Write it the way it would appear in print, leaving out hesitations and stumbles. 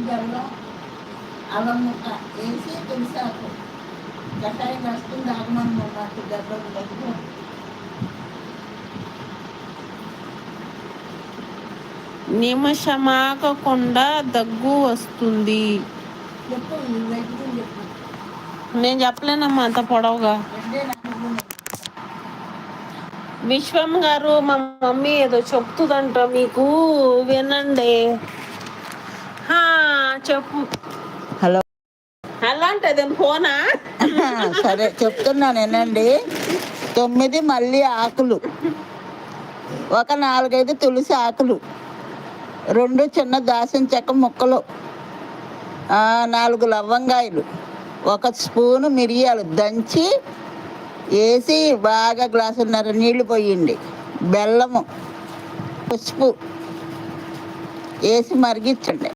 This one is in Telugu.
బెల్లం అల్లం ముక్క వేసి తులసాకు కషాయం వేసుకుని తాగమని మాకు దెబ్బలు దగ్గర. నిమిషమాగకుండా దగ్గు వస్తుంది. చెప్పు వైద్యం చెప్పు. నేను చెప్పలేనమ్మా అంత పొడవుగా. రెండే నాకు విశ్వం గారు మా మమ్మీ ఏదో చెప్తుందంట మీకు, వినండి. చెప్పు. హలో. అలా అంటే ఫోనా? సరే చెప్తున్నాను వినండి. 9 మల్లి ఆకులు, ఒక 4-5 తులసి ఆకులు, 2 చిన్న దాసిన చెక్క ముక్కలు, 4 లవంగాయలు, 1 స్పూను మిరియాలు దంచి వేసి బాగా గ్లాసున్నర నీళ్లు పోయండి. బెల్లము, పసుపు వేసి మరిగించండి.